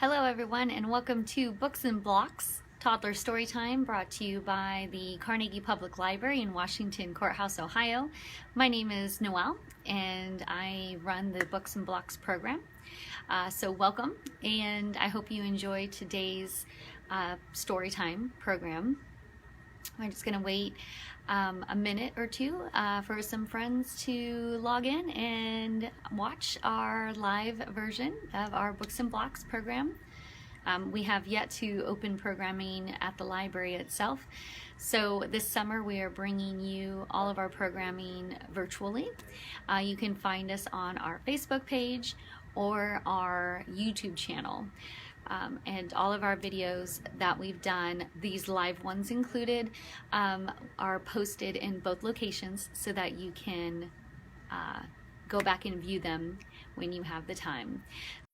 Hello everyone and welcome to Books and Blocks, Toddler Storytime, brought to you by the Carnegie Public Library in Washington Courthouse, Ohio. My name is Noelle and I run the Books and Blocks program. So welcome, and I hope you enjoy today's Storytime program. We're just going to wait a minute or two for some friends to log in and watch our live version of our Books and Blocks program. We have yet to open programming at the library itself, so this summer we are bringing you all of our programming virtually. You can find us on our Facebook page or our YouTube channel. And all of our videos that we've done, these live ones included, are posted in both locations so that you can go back and view them when you have the time.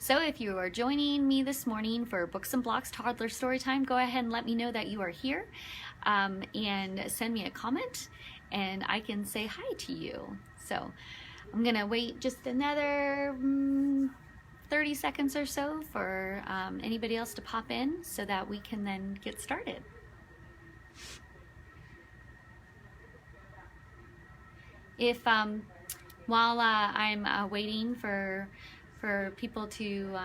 So if you are joining me this morning for Books and Blocks Toddler Storytime, go ahead and let me know that you are here, and send me a comment and I can say hi to you. So I'm gonna wait just another 30 seconds or so for anybody else to pop in so that we can then get started. If while I'm waiting for people to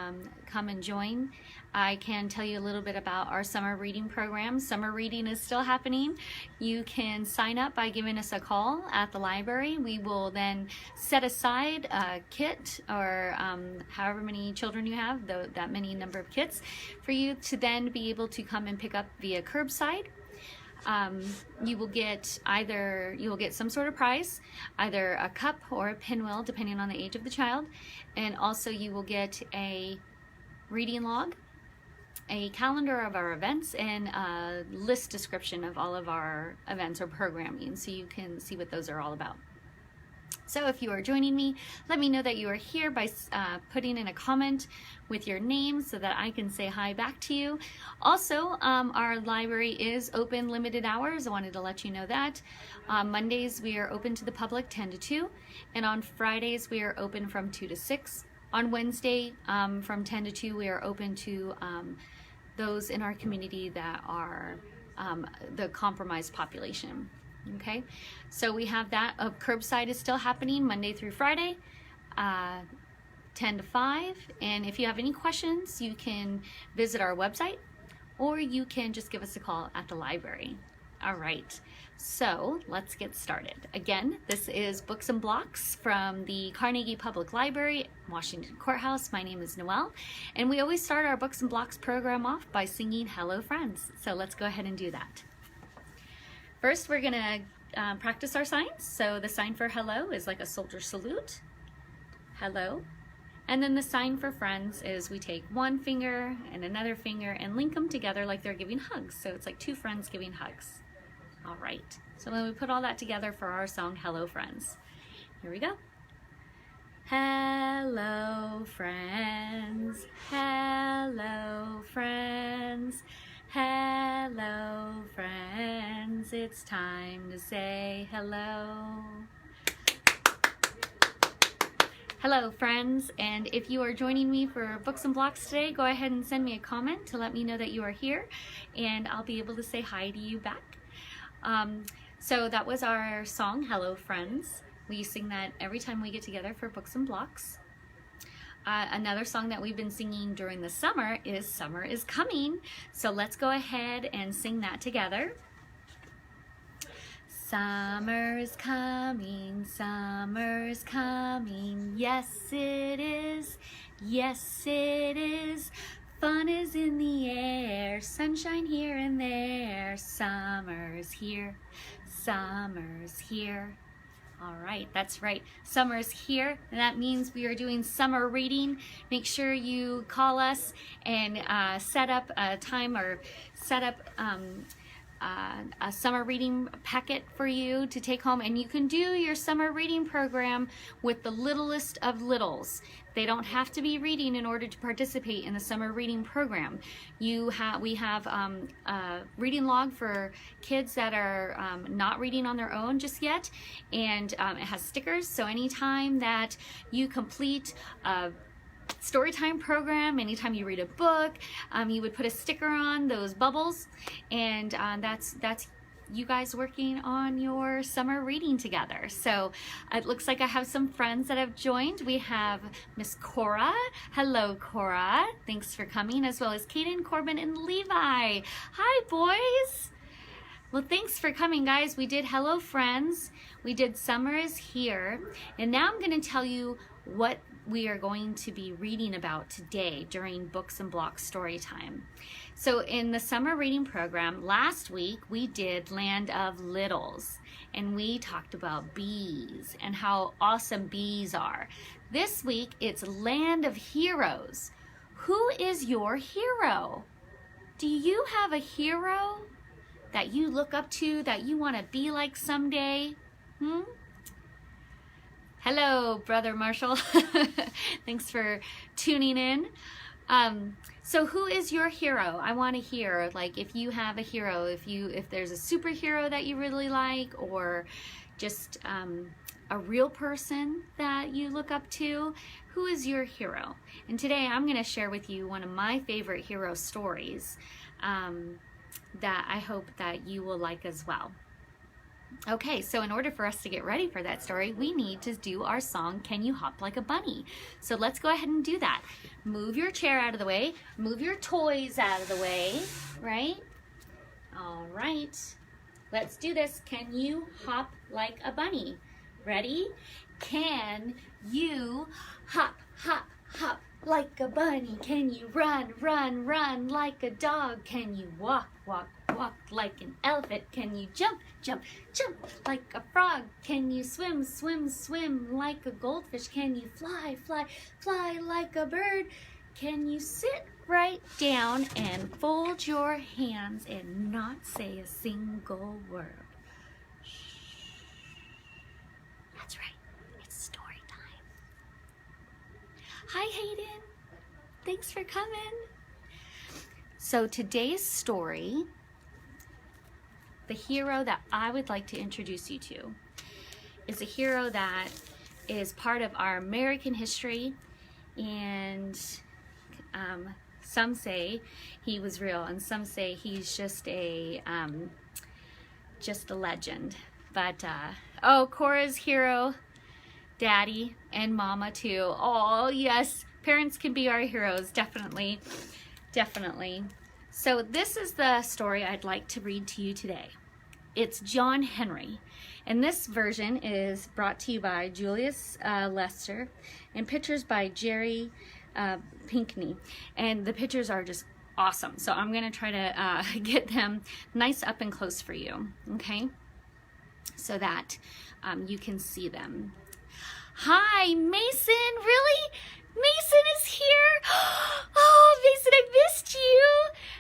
come and join, I can tell you a little bit about our summer reading program. Summer reading is still happening. You can sign up by giving us a call at the library. We will then set aside a kit, or however many children you have, that many number of kits, for you to then be able to come and pick up via curbside. You will get some sort of prize, either a cup or a pinwheel, depending on the age of the child, and also you will get a reading log, a calendar of our events, and a list description of all of our events or programming, so you can see what those are all about. So if you are joining me, let me know that you are here by putting in a comment with your name so that I can say hi back to you. Also, our library is open limited hours. I wanted to let you know that. Mondays we are open to the public 10 to 2, and on Fridays we are open from 2 to 6. On Wednesday from 10 to 2 we are open to those in our community that are the compromised population. Okay, so we have that. Curbside is still happening Monday through Friday, 10 to 5. And if you have any questions, you can visit our website, or you can just give us a call at the library. All right, so let's get started. Again, this is Books and Blocks from the Carnegie Public Library, Washington Courthouse. My name is Noelle, and we always start our Books and Blocks program off by singing Hello Friends. So let's go ahead and do that. First, we're gonna practice our signs. So the sign for hello is like a soldier salute, hello. And then the sign for friends is we take one finger and another finger and link them together like they're giving hugs. So it's like two friends giving hugs. All right, so when we put all that together for our song, Hello Friends, here we go. Hello friends, hello friends, hello friends, it's time to say hello. Hello friends, and if you are joining me for Books and Blocks today, go ahead and send me a comment to let me know that you are here, and I'll be able to say hi to you back. So that was our song, Hello Friends. We sing that every time we get together for Books and Blocks. Another song that we've been singing during the summer is Summer is Coming. So let's go ahead and sing that together. Summer's coming, summer's coming, yes it is, yes it is. Fun is in the air, sunshine here and there. Summer's here, summer's here. All right, that's right. Summer's here, and that means we are doing summer reading. Make sure you call us and set up a time, or set up a summer reading packet for you to take home, and you can do your summer reading program with the littlest of littles. They don't have to be reading in order to participate in the summer reading program. We have a reading log for kids that are not reading on their own just yet, and it has stickers, so anytime that you complete a storytime program. Anytime you read a book, you would put a sticker on those bubbles, and that's you guys working on your summer reading together. So it looks like I have some friends that have joined. We have Miss Cora. Hello, Cora. Thanks for coming, as well as Kaden, Corbin, and Levi. Hi, boys. Well, thanks for coming, guys. We did Hello Friends. We did Summer is Here. And now I'm going to tell you what we are going to be reading about today during Books and Blocks story time. So in the summer reading program, last week we did Land of Littles, and we talked about bees and how awesome bees are. This week it's Land of Heroes. Who is your hero? Do you have a hero that you look up to, that you want to be like someday? Hello, Brother Marshall. Thanks for tuning in. So who is your hero? I want to hear, like, if you have a hero, if there's a superhero that you really like, or just a real person that you look up to. Who is your hero? And today I'm going to share with you one of my favorite hero stories that I hope that you will like as well. Okay, so in order for us to get ready for that story, we need to do our song, Can You Hop Like a Bunny? So let's go ahead and do that. Move your chair out of the way. Move your toys out of the way, right? All right. Let's do this. Can you hop like a bunny? Ready? Can you hop, hop, hop like a bunny? Can you run, run, run like a dog? Can you walk, walk, walk like an elephant? Can you jump, jump, jump like a frog? Can you swim, swim, swim like a goldfish? Can you fly, fly, fly like a bird? Can you sit right down and fold your hands and not say a single word? Shh. That's right, it's story time. Hi, Hayden. Thanks for coming. So today's story, the hero that I would like to introduce you to is a hero that is part of our American history, and some say he was real, and some say he's just a legend. But oh, Cora's hero, Daddy and Mama too. Oh yes, parents can be our heroes, definitely, definitely. So this is the story I'd like to read to you today. It's John Henry, and this version is brought to you by Julius Lester, and pictures by Jerry Pinkney, and the pictures are just awesome. So I'm going to try to get them nice up and close for you, okay, so that you can see them. Hi, Mason. Really? Mason is here? Oh, Mason, I missed you.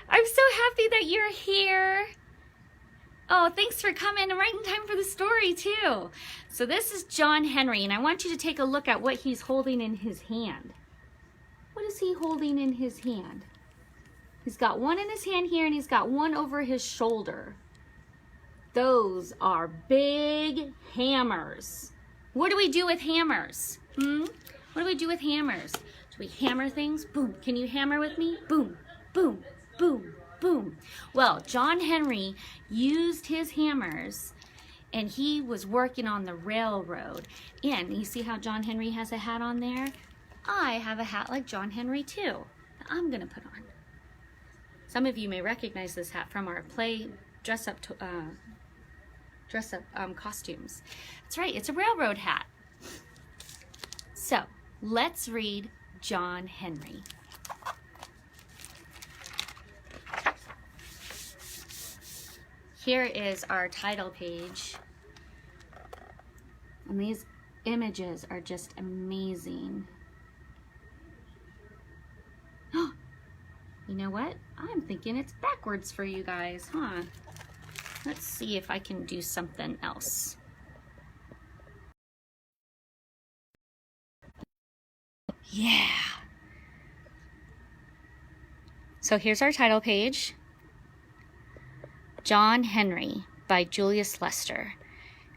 I'm so happy that you're here. Oh, thanks for coming right in time for the story too. So this is John Henry, and I want you to take a look at what he's holding in his hand. What is he holding in his hand? He's got one in his hand here, and he's got one over his shoulder. Those are big hammers. What do we do with hammers? What do we do with hammers? Do we hammer things? Boom. Can you hammer with me? Boom, boom, boom, boom. Well, John Henry used his hammers, and he was working on the railroad. And you see how John Henry has a hat on there? I have a hat like John Henry too, that I'm gonna put on. Some of you may recognize this hat from our play dress-up costumes. That's right, it's a railroad hat. So let's read John Henry. Here is our title page, and these images are just amazing. You know what? I'm thinking it's backwards for you guys, huh? Let's see if I can do something else. Yeah. So here's our title page. John Henry by Julius Lester.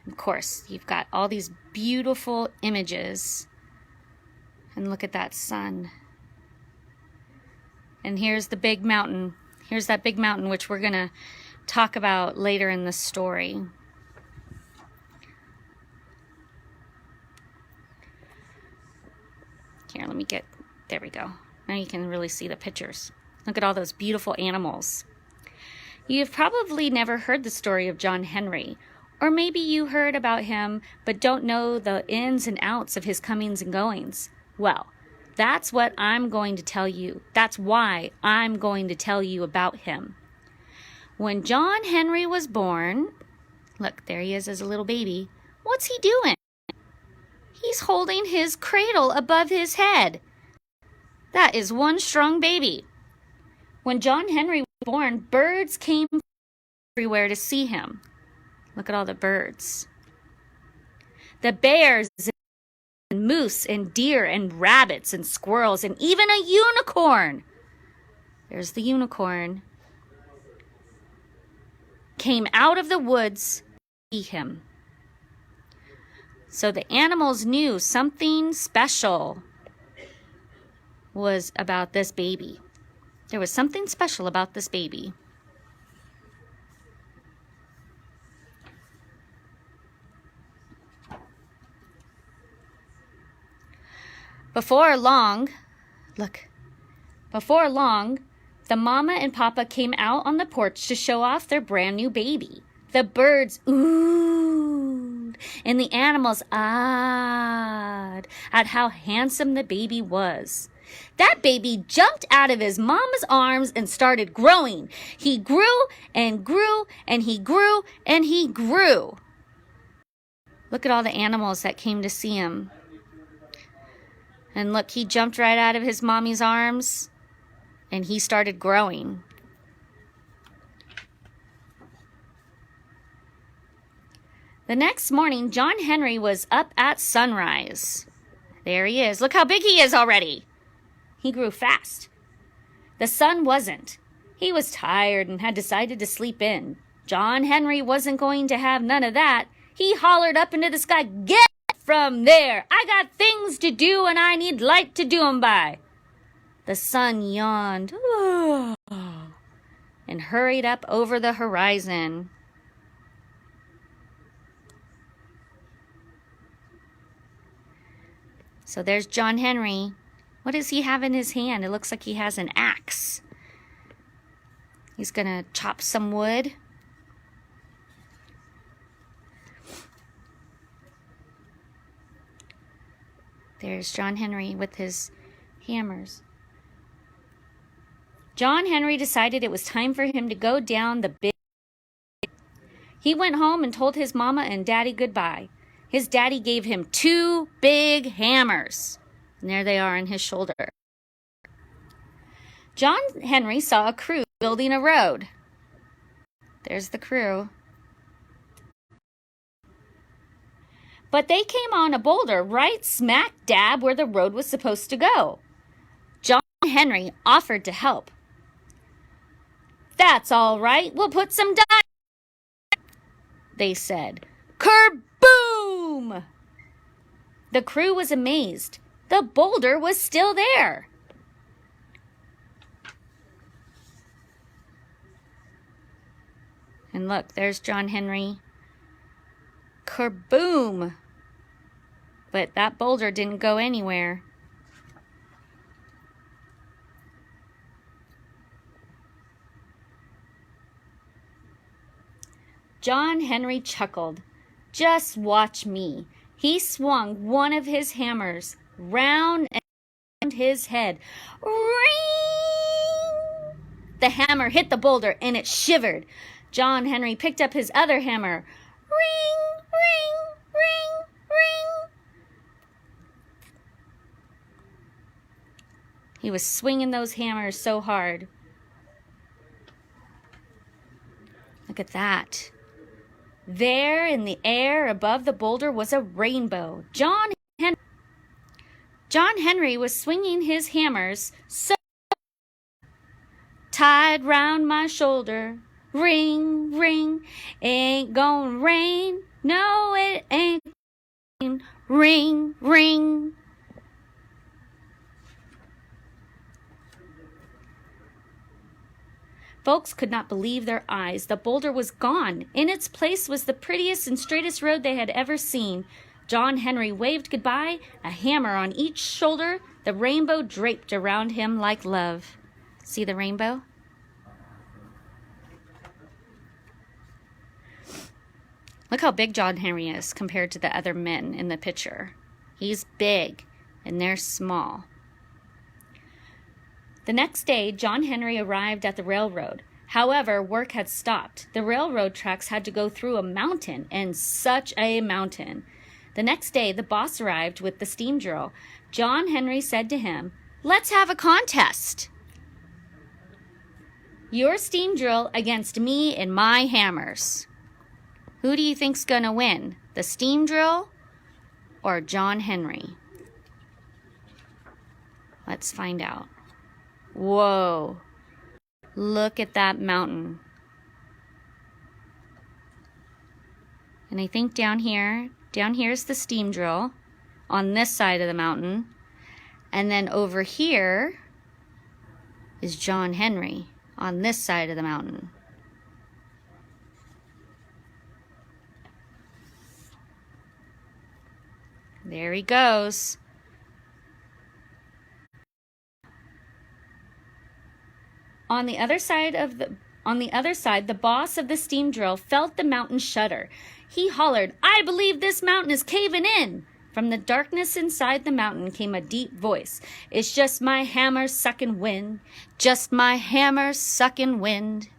Of course, you've got all these beautiful images And look at that sun. And here's the big mountain. Here's that big mountain, which we're going to talk about later in the story. Here, let me get, there we go. Now you can really see the pictures. Look at all those beautiful animals. You've probably never heard the story of John Henry, or maybe you heard about him but don't know the ins and outs of his comings and goings. Well, that's what I'm going to tell you. That's why I'm going to tell you about him. When John Henry was born, look, there he is as a little baby. What's he doing? He's holding his cradle above his head. That is one strong baby. When John Henry was born, birds came from everywhere to see him. Look at all the birds. The bears and moose and deer and rabbits and squirrels and even a unicorn. There's the unicorn. Came out of the woods to see him. So the animals knew something special was about this baby. There was something special about this baby. Before long, the mama and papa came out on the porch to show off their brand new baby. The birds oohed, and the animals ahed at how handsome the baby was. That baby jumped out of his mama's arms and started growing. He grew and grew and he grew and he grew. Look at all the animals that came to see him. And look, he jumped right out of his mommy's arms and he started growing. The next morning, John Henry was up at sunrise. There he is. Look how big he is already. He grew fast. The sun wasn't. He was tired and had decided to sleep in. John Henry wasn't going to have none of that. He hollered up into the sky, "Get from there! I got things to do and I need light to do 'em by." The sun yawned and hurried up over the horizon. So there's John Henry. What does he have in his hand? It looks like he has an axe. He's going to chop some wood. There's John Henry with his hammers. John Henry decided it was time for him to go down the big. He went home and told his mama and daddy goodbye. His daddy gave him 2 big hammers. And there they are on his shoulder. John Henry saw a crew building a road. There's the crew. But they came on a boulder right smack dab where the road was supposed to go. John Henry offered to help. "That's all right. We'll put some dynamite," they said. Kerboom! The crew was amazed. The boulder was still there. And look, there's John Henry. Kerboom! But that boulder didn't go anywhere. John Henry chuckled. "Just watch me." He swung one of his hammers round and around his head. Ring! The hammer hit the boulder and it shivered. John Henry picked up his other hammer. Ring, ring, ring, ring. He was swinging those hammers so hard. Look at that. There in the air above the boulder was a rainbow. John Henry was swinging his hammers so tied round my shoulder. Ring, ring, ain't gonna rain. No, it ain't. Ring, ring. Folks could not believe their eyes. The boulder was gone. In its place was the prettiest and straightest road they had ever seen. John Henry waved goodbye, a hammer on each shoulder, the rainbow draped around him like love. See the rainbow? Look how big John Henry is compared to the other men in the picture. He's big, and they're small. The next day, John Henry arrived at the railroad. However, work had stopped. The railroad tracks had to go through a mountain, and such a mountain. The next day, the boss arrived with the steam drill. John Henry said to him, "Let's have a contest. Your steam drill against me and my hammers. Who do you think's gonna win, the steam drill or John Henry?" Let's find out. Whoa, look at that mountain. And I think down here's the steam drill on this side of the mountain. And then over here is John Henry on this side of the mountain. There he goes. On the other side, the boss of the steam drill felt the mountain shudder. He hollered, "I believe this mountain is caving in." From the darkness inside the mountain came a deep voice. "It's just my hammer sucking wind, just my hammer sucking wind."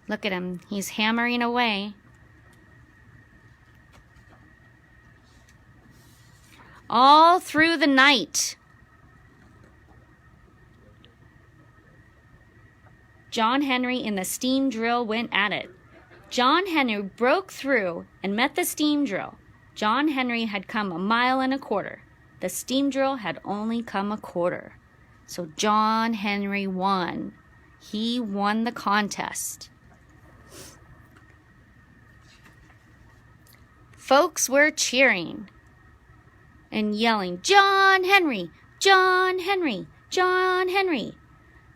Look at him, he's hammering away. All through the night, John Henry and the steam drill went at it. John Henry broke through and met the steam drill. John Henry had come 1.25 miles. The steam drill had only come 1/4. So John Henry won. He won the contest. Folks were cheering and yelling, "John Henry! John Henry! John Henry!"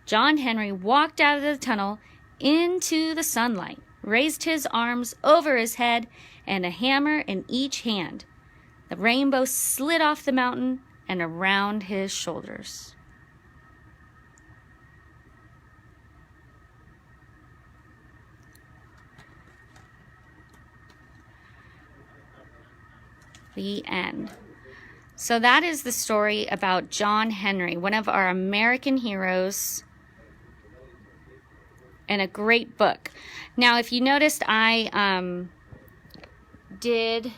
John Henry walked out of the tunnel into the sunlight, raised his arms over his head, and a hammer in each hand. The rainbow slid off the mountain and around his shoulders. The end. So that is the story about John Henry, one of our American heroes, and a great book. Now, if you noticed, I did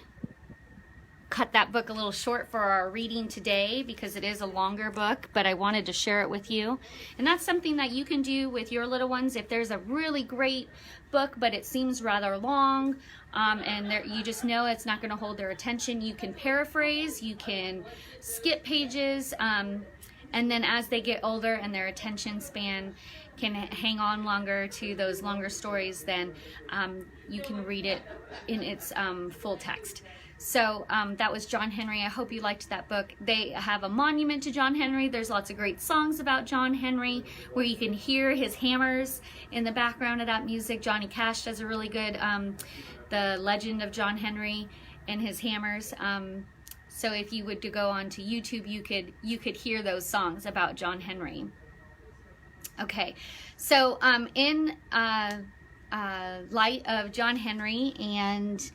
cut that book a little short for our reading today because it is a longer book, but I wanted to share it with you. And that's something that you can do with your little ones. If there's a really great book, but it seems rather long, and you just know it's not going to hold their attention, you can paraphrase, you can skip pages, and then as they get older and their attention span can hang on longer to those longer stories, then you can read it in its full text. So that was John Henry. I hope you liked that book. They have a monument to John Henry. There's lots of great songs about John Henry where you can hear his hammers in the background of that music. Johnny Cash does a really good The Legend of John Henry and his hammers. So if you would to go onto YouTube, you could hear those songs about John Henry. Okay, so in light of John Henry and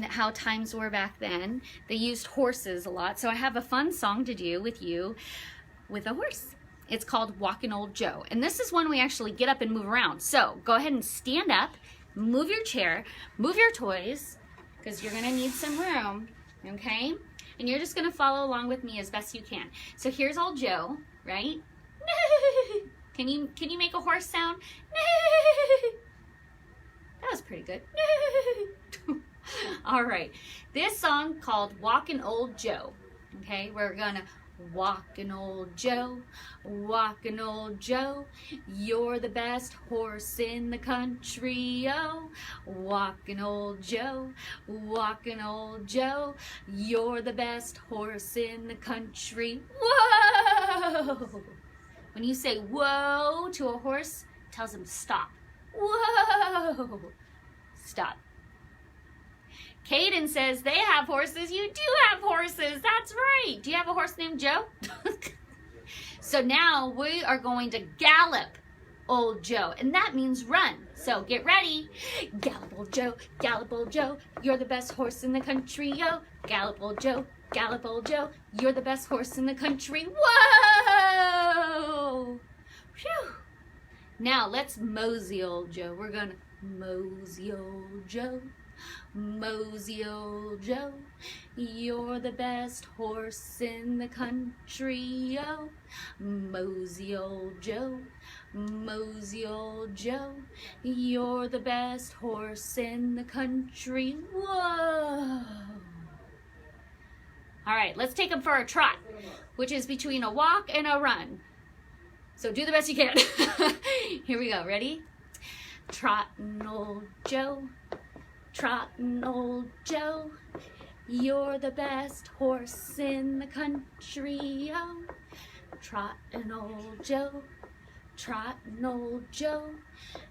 how times were back then, they used horses a lot. So I have a fun song to do with you with a horse. It's called Walkin' Old Joe. And this is one we actually get up and move around. So go ahead and stand up, move your chair, move your toys, because you're gonna need some room, okay? And you're just gonna follow along with me as best you can. So here's old Joe, right? Can you make a horse sound? That was pretty good. All right, this song called Walkin' Old Joe. Okay, we're gonna walkin' old Joe, walkin' old Joe, you're the best horse in the country, oh. Walkin' old Joe, walkin' old Joe, you're the best horse in the country, whoa. When you say whoa to a horse, it tells him stop. Whoa! Stop. Caden says they have horses. You do have horses. That's right. Do you have a horse named Joe? So now we are going to gallop old Joe, and that means run. So get ready. Gallop old Joe, you're the best horse in the country, yo. Gallop old Joe, you're the best horse in the country. Whoa! Phew. Now let's mosey old Joe. We're gonna mosey old Joe. Mosey old Joe, you're the best horse in the country, yo. Mosey old Joe, you're the best horse in the country, whoa. All right, let's take him for a trot, which is between a walk and a run. So do the best you can. Here we go, ready? Trottin' old Joe. Trottin' old Joe, you're the best horse in the country, yo. Trottin' old Joe,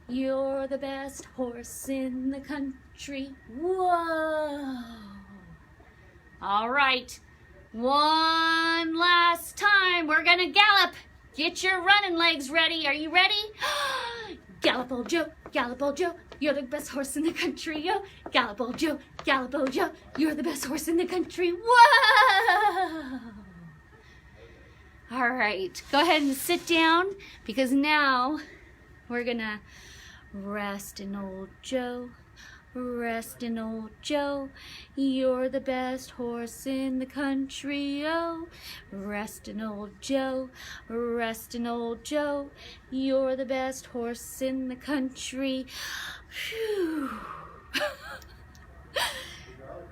you're the best horse in the country, whoa. All right, one last time, we're gonna gallop. Get your running legs ready. Are you ready? Gallop old Joe, you're the best horse in the country, yo. Gallop old Joe, you're the best horse in the country, whoa! All right, go ahead and sit down, because now we're gonna rest in old Joe. Restin' old Joe, you're the best horse in the country, yo. Restin' old Joe, you're the best horse in the country. Phew.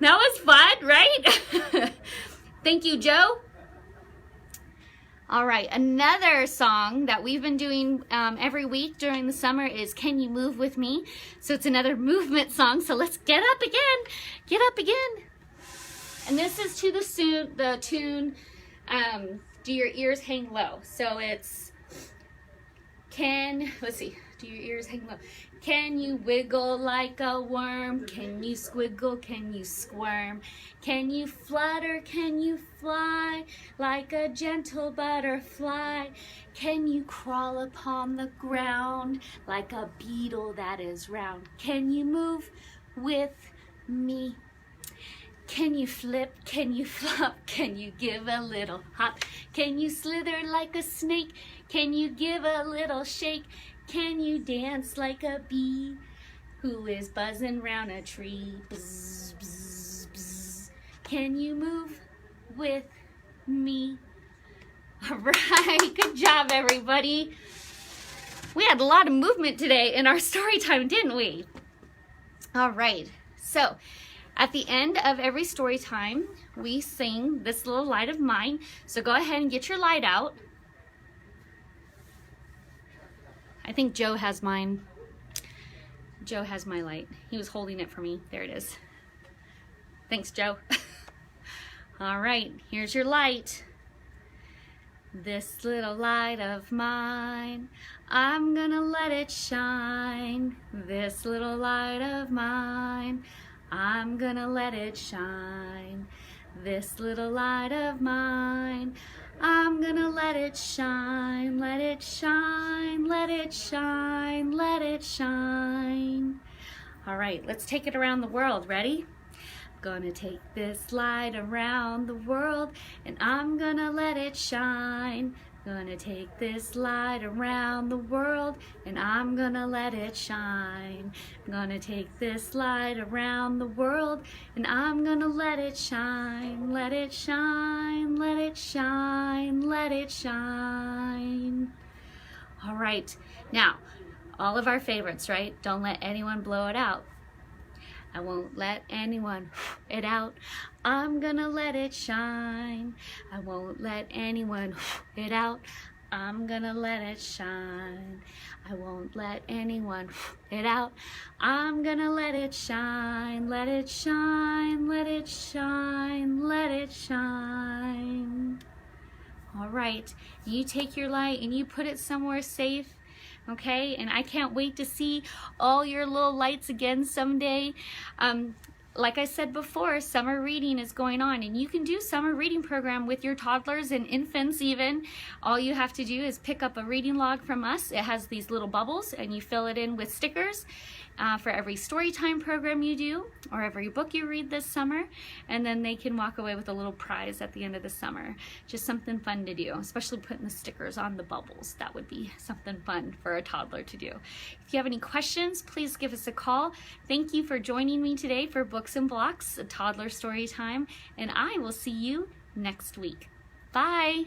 That was fun, right? Thank you, Joe. All right, another song that we've been doing every week during the summer is Can You Move With Me? So it's another movement song, so let's get up again. And this is to the tune, Do Your Ears Hang Low? So it's, do your ears hang low? Can you wiggle like a worm? Can you squiggle? Can you squirm? Can you flutter? Can you fly like a gentle butterfly? Can you crawl upon the ground like a beetle that is round? Can you move with me? Can you flip? Can you flop? Can you give a little hop? Can you slither like a snake? Can you give a little shake? Can you dance like a bee who is buzzing round a tree? Bzz, bzz, bzz. Can you move with me? All right, good job, everybody. We had a lot of movement today in our story time, didn't we? All right, so at the end of every story time, we sing This Little Light of Mine. So go ahead and get your light out. I think Joe has mine. Joe has my light. He was holding it for me. There it is. Thanks, Joe. All right, here's your light. This little light of mine, I'm gonna let it shine. This little light of mine, I'm gonna let it shine. This little light of mine, I'm gonna let it shine, let it shine, let it shine, let it shine. All right, let's take it around the world. Ready? Gonna take this light around the world and I'm gonna let it shine. Gonna take this light around the world and I'm gonna let it shine. Gonna take this light around the world and I'm gonna let it shine. Let it shine, let it shine, let it shine. All right, now, all of our favorites, right? Don't let anyone blow it out. I won't let anyone it out. I'm gonna let it shine. I won't let anyone it out. I'm gonna let it shine. I won't let anyone it out. I'm gonna let it shine. Let it shine, let it shine, let it shine. All right, you take your light and you put it somewhere safe. Okay, and I can't wait to see all your little lights again someday. Like I said before, summer reading is going on, and you can do summer reading program with your toddlers and infants even. All you have to do is pick up a reading log from us. It has these little bubbles, and you fill it in with stickers for every story time program you do or every book you read this summer, and then they can walk away with a little prize at the end of the summer. Just something fun to do, especially putting the stickers on the bubbles. That would be something fun for a toddler to do. If you have any questions, please give us a call. Thank you for joining me today for Books and Blocks, a toddler story time, and I will see you next week. Bye!